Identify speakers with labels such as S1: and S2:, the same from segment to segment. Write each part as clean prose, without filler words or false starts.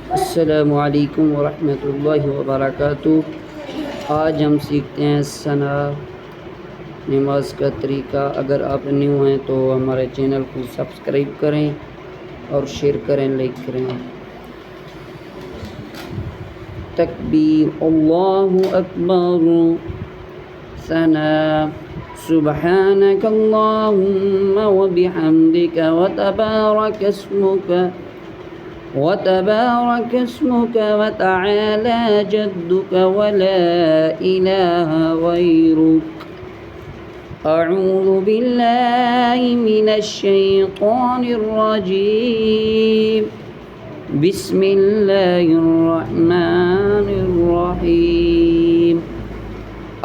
S1: अस्सलामुअलैकुम वरहमतुल्लाहि वबरकातुह। आज हम सीखते हैं सना नमाज का तरीका। अगर आप न्यू हैं तो हमारे चैनल को सब्सक्राइब करें और शेयर करें, लाइक करें। तकबीर, अल्लाहु अकबर। सना, सुब्हानक अल्लाहुम्मा व बिहम्दिका व तबारक اسمك وتعالى جدك ولا إله غيرك। أعوذ بالله من الشيطان الرجيم، بسم الله الرحمن الرحيم،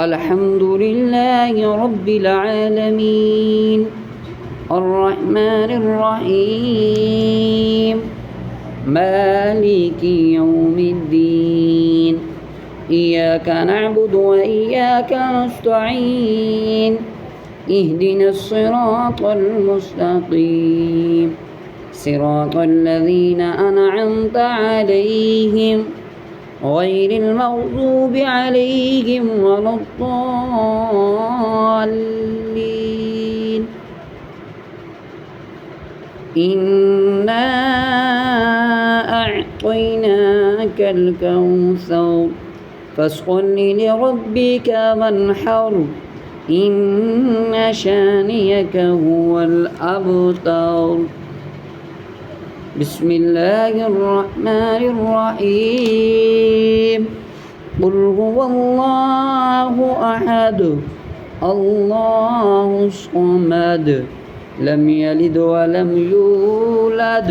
S1: الحمد لله رب العالمين، الرحمن الرحيم، مالك يوم الدين، إياك نعبد وإياك نستعين، اهدنا الصراط المستقيم، صراط الذين أنعمت عليهم غير المغضوب عليهم ولا الضالين. إنا أعطيناك الكوثر فاصل لربك وانحر، إن شانئك هو الأبتر. بسم الله الرحمن الرحيم، قل هو الله أحد الله الصمد لم يلد ولم يولد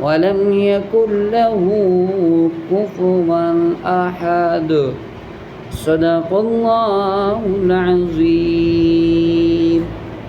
S1: ولم يكن له كفوا أحد، صدق الله العظيم।